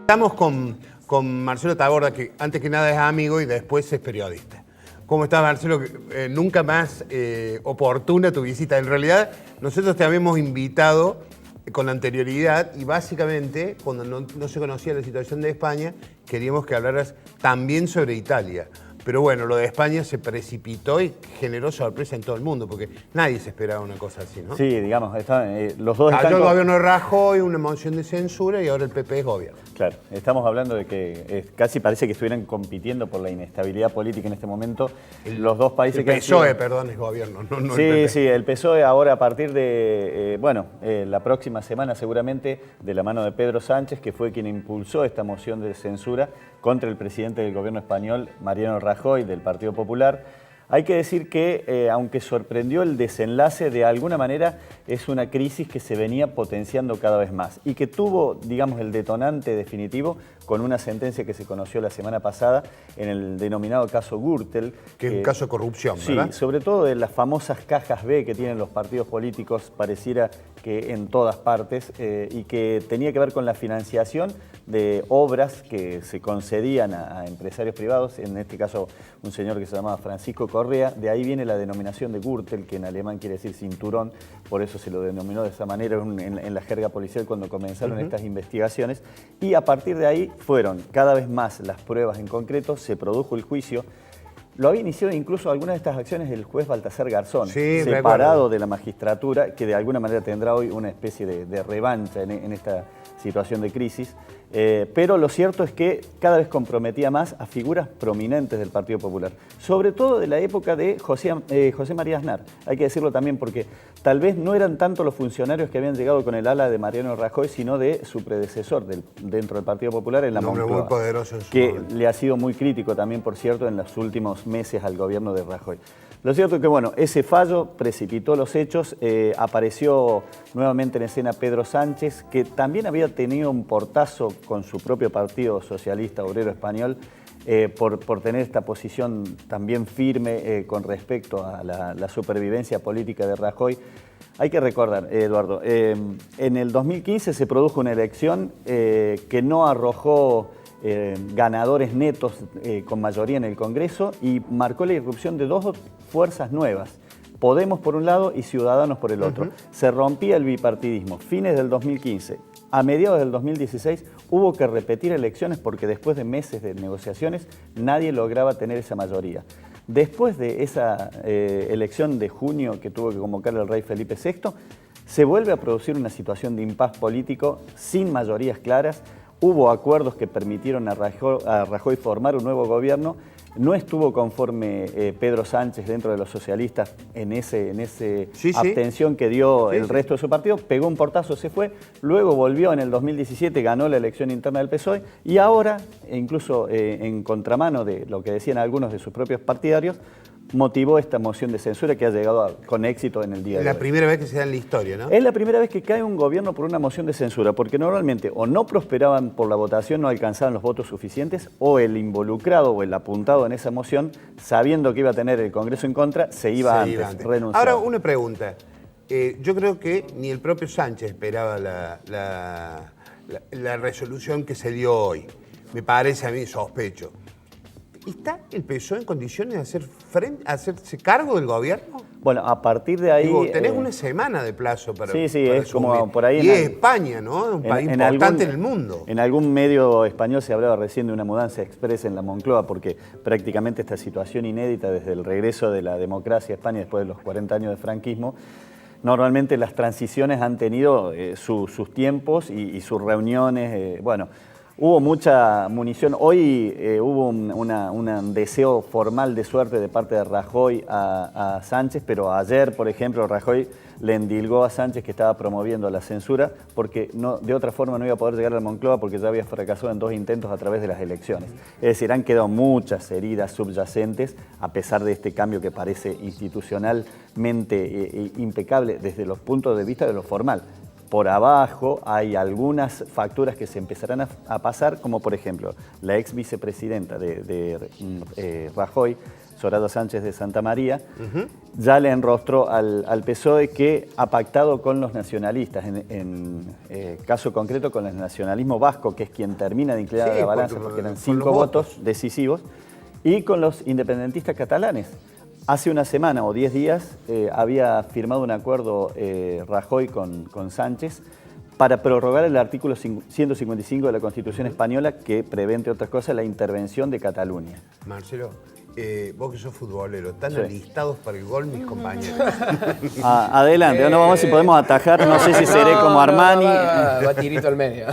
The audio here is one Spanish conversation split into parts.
Estamos con Marcelo Taborda, que antes que nada es amigo y después es periodista. ¿Cómo estás, Marcelo? Nunca más oportuna tu visita. En realidad, nosotros te habíamos invitado con anterioridad y básicamente, cuando no se conocía la situación de España, queríamos que hablaras también sobre Italia. Pero bueno, lo de España se precipitó y generó sorpresa en todo el mundo, porque nadie se esperaba una cosa así, ¿no? Sí, digamos, los dos Cayó están... el gobierno de Rajoy, una moción de censura y ahora el PP es gobierno. Claro, estamos hablando de que casi parece que estuvieran compitiendo por la inestabilidad política en este momento. Los dos países que El PSOE, perdón, es gobierno, no sí, el PP. sí, el PSOE ahora a partir de, la próxima semana seguramente, de la mano de Pedro Sánchez, que fue quien impulsó esta moción de censura contra el presidente del gobierno español, Mariano Rajoy, del Partido Popular. Hay que decir que, aunque sorprendió el desenlace, de alguna manera es una crisis que se venía potenciando cada vez más y que tuvo, digamos, el detonante definitivo con una sentencia que se conoció la semana pasada en el denominado caso Gürtel. Que es un caso de corrupción, ¿verdad? Sí, sobre todo de las famosas cajas B que tienen los partidos políticos, pareciera que en todas partes, y que tenía que ver con la financiación de obras que se concedían a empresarios privados, en este caso un señor que se llamaba Francisco Correa. De ahí viene la denominación de Gürtel, que en alemán quiere decir cinturón, por eso se lo denominó de esa manera en la jerga policial cuando comenzaron estas investigaciones. Y a partir de ahí fueron cada vez más las pruebas en concreto, se produjo el juicio. Lo había iniciado incluso algunas de estas acciones el juez Baltasar Garzón, sí, separado de la magistratura, que de alguna manera tendrá hoy una especie de revancha en esta situación de crisis. Pero lo cierto es que cada vez comprometía más a figuras prominentes del Partido Popular, sobre todo de la época de José María Aznar. Hay que decirlo también porque tal vez no eran tanto los funcionarios que habían llegado con el ala de Mariano Rajoy, sino de su predecesor dentro del Partido Popular en la Moncloa, muy poderoso en su que momento. le ha sido muy crítico también, por cierto, en los últimos meses al gobierno de Rajoy. Lo cierto es que, bueno, ese fallo precipitó los hechos, apareció nuevamente en escena Pedro Sánchez, que también había tenido un portazo con su propio Partido Socialista Obrero Español, por tener esta posición también firme con respecto a la supervivencia política de Rajoy. Hay que recordar, Eduardo, en el 2015 se produjo una elección que no arrojó ganadores netos con mayoría en el Congreso y marcó la irrupción de dos fuerzas nuevas, Podemos por un lado y Ciudadanos por el otro. Se rompía el bipartidismo. Fines del 2015, a mediados del 2016 hubo que repetir elecciones porque después de meses de negociaciones nadie lograba tener esa mayoría. Después de esa elección de junio que tuvo que convocar el rey Felipe VI, se vuelve a producir una situación de impas político sin mayorías claras. Hubo acuerdos que permitieron a Rajoy formar un nuevo gobierno. No estuvo conforme Pedro Sánchez dentro de los socialistas en ese abstención que dio el resto de su partido. Pegó un portazo, se fue. Luego volvió en el 2017, ganó la elección interna del PSOE. Y ahora, incluso en contramano de lo que decían algunos de sus propios partidarios, motivó esta moción de censura que ha llegado con éxito en el día de hoy. Es la primera vez que se da en la historia, ¿no? Es la primera vez que cae un gobierno por una moción de censura, porque normalmente o no prosperaban por la votación, no alcanzaban los votos suficientes, o el involucrado o el apuntado en esa moción, sabiendo que iba a tener el Congreso en contra, se iba antes, renunciaba. Ahora, una pregunta. Yo creo que ni el propio Sánchez esperaba la resolución que se dio hoy. Me parece a mí, sospecho. ¿Está el PSOE en condiciones de hacerse cargo del gobierno? Bueno, a partir de ahí... Digo, tenés una semana de plazo para Sí, para es como por ahí... Y es España, ¿no? Un país importante en el mundo. En algún medio español se hablaba recién de una mudanza expresa en la Moncloa, porque prácticamente esta situación inédita desde el regreso de la democracia a España después de los 40 años de franquismo, normalmente las transiciones han tenido sus tiempos y sus reuniones, hubo mucha munición. Hoy hubo un deseo formal de suerte de parte de Rajoy a Sánchez, pero ayer, por ejemplo, Rajoy le endilgó a Sánchez que estaba promoviendo la censura porque de otra forma no iba a poder llegar a la Moncloa porque ya había fracasado en 2 intentos a través de las elecciones. Es decir, han quedado muchas heridas subyacentes a pesar de este cambio que parece institucionalmente impecable desde los puntos de vista de lo formal. Por abajo hay algunas facturas que se empezarán a pasar, como por ejemplo la ex vicepresidenta de Rajoy, Soraya Sánchez de Santa María, ya le enrostró al PSOE que ha pactado con los nacionalistas, en caso concreto con el nacionalismo vasco, que es quien termina de inclinar la balanza porque eran 5 votos decisivos, y con los independentistas catalanes. Hace una semana o 10 días había firmado un acuerdo Rajoy con Sánchez para prorrogar el artículo 155 de la Constitución española que prevé, entre otras cosas, la intervención de Cataluña. Marcelo, vos que sos futbolero, ¿están alistados para el gol mis compañeros? Adelante, no vamos si podemos atajar, no sé si seré como Armani. Va tirito al medio.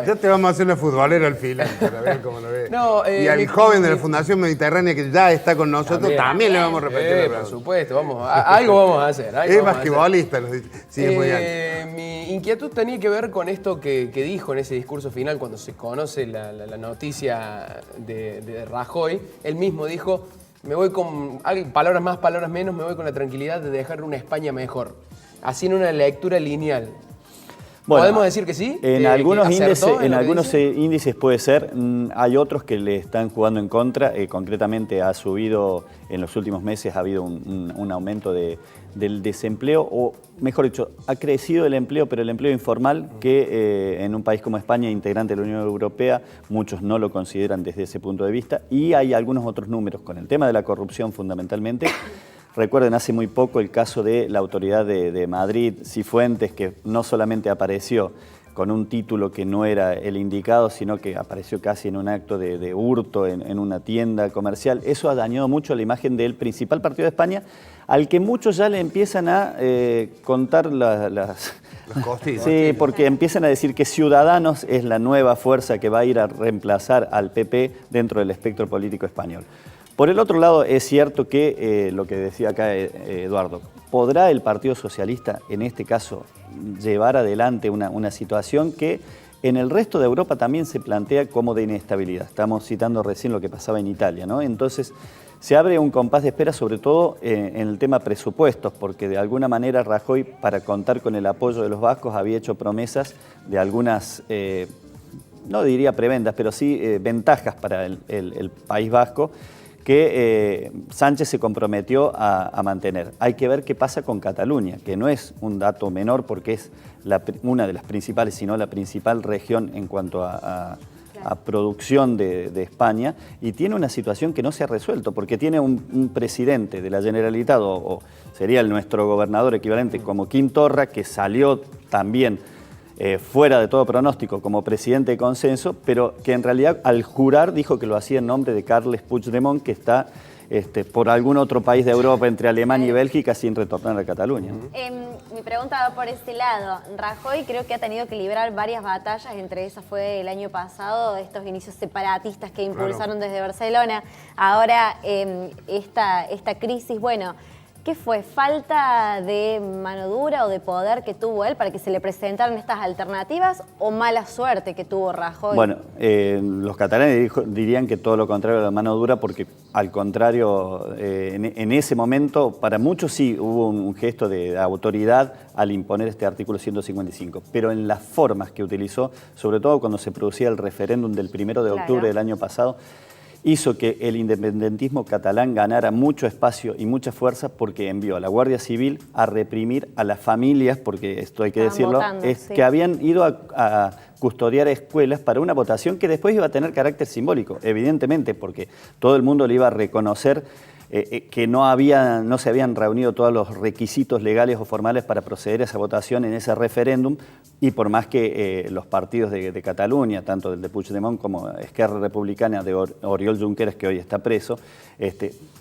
Ya te vamos a hacer una futbolera al final, para ver cómo lo ves. Y al joven de la Fundación Mediterránea que ya está con nosotros, también le vamos a repetir la pregunta. Por supuesto, algo vamos a hacer. Es basquetbolista, nos dice. Sí, es muy bien. Mi inquietud tenía que ver con esto que dijo en ese discurso final, cuando se conoce la noticia de Rajoy. Él mismo dijo, me voy con, palabras más, palabras menos, me voy con la tranquilidad de dejar una España mejor. Así en una lectura lineal. Bueno, ¿podemos decir que sí? En algunos índices puede ser. Hay otros que le están jugando en contra. Concretamente ha subido, en los últimos meses ha habido un aumento del desempleo, o mejor dicho, ha crecido el empleo, pero el empleo informal, que en un país como España, integrante de la Unión Europea, muchos no lo consideran desde ese punto de vista. Y hay algunos otros números con el tema de la corrupción fundamentalmente. Recuerden, hace muy poco el caso de la autoridad de Madrid, Cifuentes, que no solamente apareció con un título que no era el indicado, sino que apareció casi en un acto de hurto en una tienda comercial. Eso ha dañado mucho la imagen del principal partido de España, al que muchos ya le empiezan a contar las costillas. Sí, porque empiezan a decir que Ciudadanos es la nueva fuerza que va a ir a reemplazar al PP dentro del espectro político español. Por el otro lado, es cierto que, lo que decía acá Eduardo, ¿podrá el Partido Socialista, en este caso, llevar adelante una situación que en el resto de Europa también se plantea como de inestabilidad? Estamos citando recién lo que pasaba en Italia, ¿no? Entonces, se abre un compás de espera, sobre todo en el tema presupuestos, porque de alguna manera Rajoy, para contar con el apoyo de los vascos, había hecho promesas de algunas, no diría prebendas, pero sí ventajas para el País Vasco, que Sánchez se comprometió a mantener. Hay que ver qué pasa con Cataluña, que no es un dato menor porque es una de las principales, sino la principal región en cuanto a producción de España, y tiene una situación que no se ha resuelto, porque tiene un presidente de la Generalitat, o sería nuestro gobernador equivalente como Quim Torra, que salió también fuera de todo pronóstico como presidente de consenso, pero que en realidad al jurar dijo que lo hacía en nombre de Carles Puigdemont, que está por algún otro país de Europa entre Alemania y Bélgica sin retornar a Cataluña. Mi pregunta va por ese lado. Rajoy creo que ha tenido que librar varias batallas, entre esas fue el año pasado, estos inicios separatistas que impulsaron desde Barcelona. Ahora esta crisis, bueno, ¿qué fue? ¿Falta de mano dura o de poder que tuvo él para que se le presentaran estas alternativas, o mala suerte que tuvo Rajoy? Bueno, los catalanes dirían que todo lo contrario de la mano dura, porque al contrario, en ese momento, para muchos sí hubo un gesto de autoridad al imponer este artículo 155, pero en las formas que utilizó, sobre todo cuando se producía el referéndum del 1 de octubre del año pasado, hizo que el independentismo catalán ganara mucho espacio y mucha fuerza, porque envió a la Guardia Civil a reprimir a las familias, porque esto hay que decirlo, que habían ido a custodiar escuelas para una votación que después iba a tener carácter simbólico, evidentemente, porque todo el mundo le iba a reconocer que no se habían reunido todos los requisitos legales o formales para proceder a esa votación en ese referéndum, y por más que los partidos de Cataluña, tanto del de Puigdemont como Esquerra Republicana de Oriol Junqueras, que hoy está preso,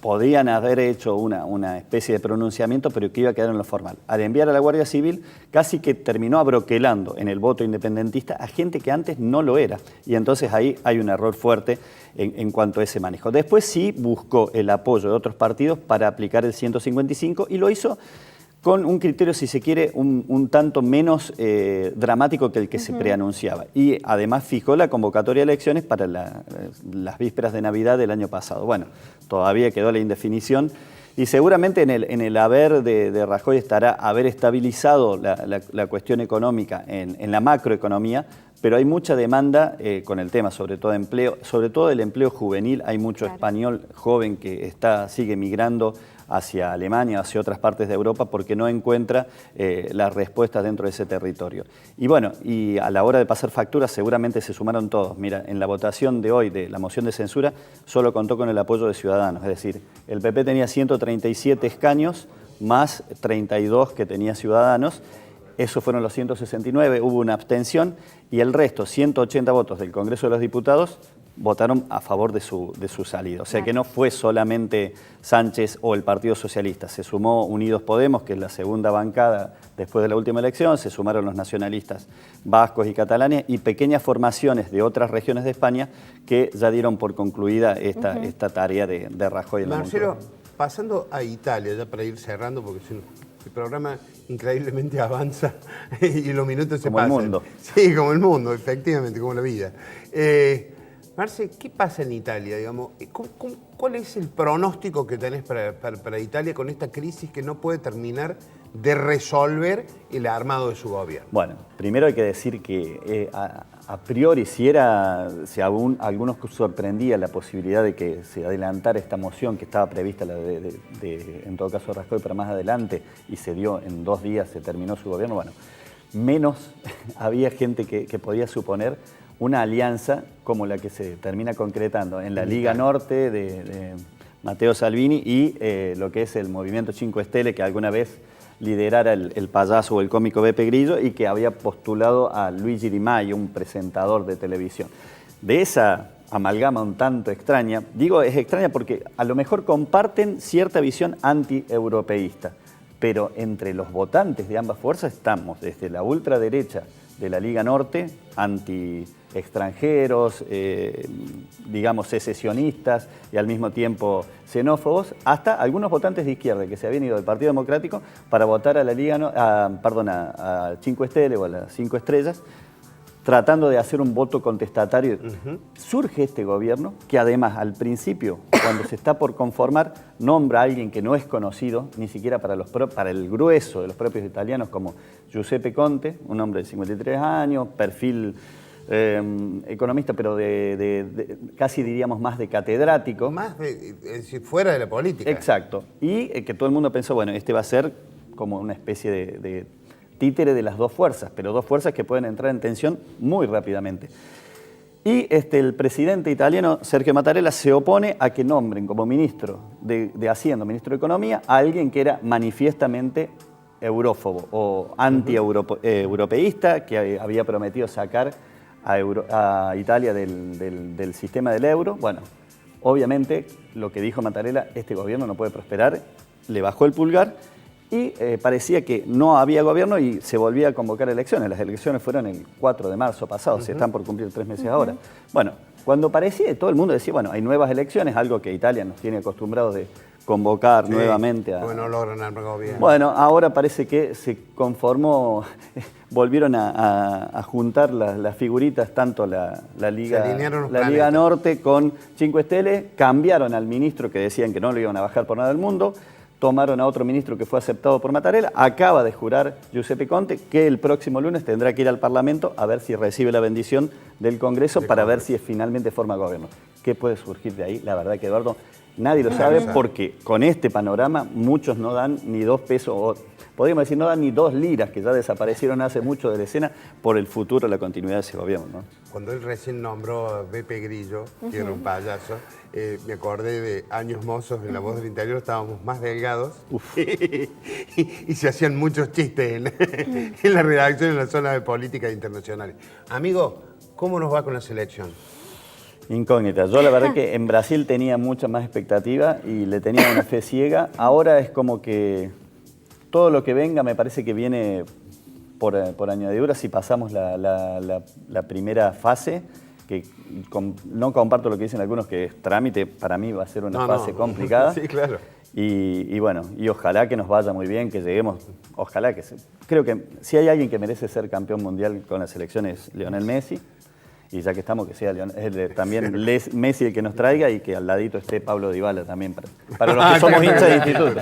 podían haber hecho una especie de pronunciamiento, pero que iba a quedar en lo formal. Al enviar a la Guardia Civil, casi que terminó abroquelando en el voto independentista a gente que antes no lo era, y entonces ahí hay un error fuerte en cuanto a ese manejo. Después sí buscó el apoyo de otros partidos para aplicar el 155, y lo hizo con un criterio, si se quiere, un tanto menos dramático que el que se preanunciaba. Y además fijó la convocatoria de elecciones para las vísperas de Navidad del año pasado. Bueno, todavía quedó la indefinición Y seguramente en el haber de Rajoy estará haber estabilizado la cuestión económica en la macroeconomía, pero hay mucha demanda con el tema, sobre todo de empleo, sobre todo el empleo juvenil. Hay mucho español joven que sigue migrando hacia Alemania, hacia otras partes de Europa, porque no encuentra las respuestas dentro de ese territorio. Y bueno, y a la hora de pasar facturas seguramente se sumaron todos. Mira, en la votación de hoy de la moción de censura solo contó con el apoyo de Ciudadanos, es decir, el PP tenía 137 escaños más 32 que tenía Ciudadanos. Esos fueron los 169, hubo una abstención y el resto, 180 votos del Congreso de los Diputados, votaron a favor de su salida. O sea que no fue solamente Sánchez o el Partido Socialista, se sumó Unidos Podemos, que es la segunda bancada después de la última elección, se sumaron los nacionalistas vascos y catalanes y pequeñas formaciones de otras regiones de España que ya dieron por concluida esta tarea de Rajoy en la Marcelo, pasando a Italia, ya para ir cerrando, porque el programa increíblemente avanza y los minutos se pasan. Como el mundo. Sí, como el mundo, efectivamente, como la vida. Marce, ¿qué pasa en Italia? Digamos? ¿Cuál es el pronóstico que tenés para Italia con esta crisis que no puede terminar de resolver el armado de su gobierno? Bueno, primero hay que decir que a priori, si aún algunos sorprendía la posibilidad de que se adelantara esta moción que estaba prevista, en todo caso Rajoy, para más adelante, y se dio en 2 días, se terminó su gobierno, bueno, menos había gente que podía suponer una alianza como la que se termina concretando en la Liga Norte de Matteo Salvini y lo que es el Movimiento 5 Stelle, que alguna vez liderara el payaso o el cómico Beppe Grillo y que había postulado a Luigi Di Maio, un presentador de televisión. De esa amalgama un tanto extraña, digo es extraña porque a lo mejor comparten cierta visión anti-europeísta, pero entre los votantes de ambas fuerzas estamos desde la ultraderecha de la Liga Norte, anti-extranjeros, digamos secesionistas y al mismo tiempo xenófobos, hasta algunos votantes de izquierda que se habían ido del Partido Democrático para votar a la a 5 Stelle o a las 5 estrellas, tratando de hacer un voto contestatario. Surge este gobierno que además al principio, cuando se está por conformar, nombra a alguien que no es conocido, ni siquiera para el grueso de los propios italianos, como Giuseppe Conte, un hombre de 53 años, perfil economista, pero casi diríamos más de catedrático. Más fuera de la política. Exacto. Y que todo el mundo pensó, bueno, este va a ser como una especie de títere de las dos fuerzas, pero dos fuerzas que pueden entrar en tensión muy rápidamente. Y el presidente italiano, Sergio Mattarella, se opone a que nombren como ministro de Hacienda, ministro de Economía, a alguien que era manifiestamente eurófobo o anti-europeísta, que había prometido sacar a Italia del sistema del euro. Bueno, obviamente, lo que dijo Mattarella, este gobierno no puede prosperar, le bajó el pulgar y parecía que no había gobierno y se volvía a convocar elecciones. Las elecciones fueron el 4 de marzo pasado, se están por cumplir 3 meses ahora. Bueno, cuando parecía, todo el mundo decía, bueno, hay nuevas elecciones, algo que Italia nos tiene acostumbrados de convocar nuevamente a... Bueno, logran armar gobierno. Bueno, ahora parece que se conformó, volvieron a juntar las figuritas, tanto la Liga Norte con 5 Stelle, cambiaron al ministro que decían que no lo iban a bajar por nada del mundo, tomaron a otro ministro que fue aceptado por Mattarella, acaba de jurar Giuseppe Conte que el próximo lunes tendrá que ir al Parlamento a ver si recibe la bendición del Congreso para ver si finalmente forma gobierno. ¿Qué puede surgir de ahí? La verdad que, Eduardo, nadie lo sabe porque con este panorama muchos no dan ni 2 pesos, o podríamos decir no dan ni 2 liras, que ya desaparecieron hace mucho de la escena, por el futuro, la continuidad de ese gobierno, ¿no? Cuando él recién nombró a Beppe Grillo, que era un payaso, me acordé de años mozos en La Voz del Interior, estábamos más delgados y se hacían muchos chistes en la redacción, en la zona de política internacional. Amigo, ¿cómo nos va con la selección? Incógnita. Yo la verdad que en Brasil tenía mucha más expectativa y le tenía una fe ciega. Ahora es como que todo lo que venga me parece que viene por añadidura si pasamos la primera fase, que no comparto lo que dicen algunos que es trámite, para mí va a ser una fase complicada. Sí, claro. Y bueno, y ojalá que nos vaya muy bien, que lleguemos, ojalá que creo que si hay alguien que merece ser campeón mundial con la selección es Lionel Messi. y ya que estamos, que sea también Messi el que nos traiga y que al ladito esté Pablo Dybala también, para los que somos hinchas de Instituto.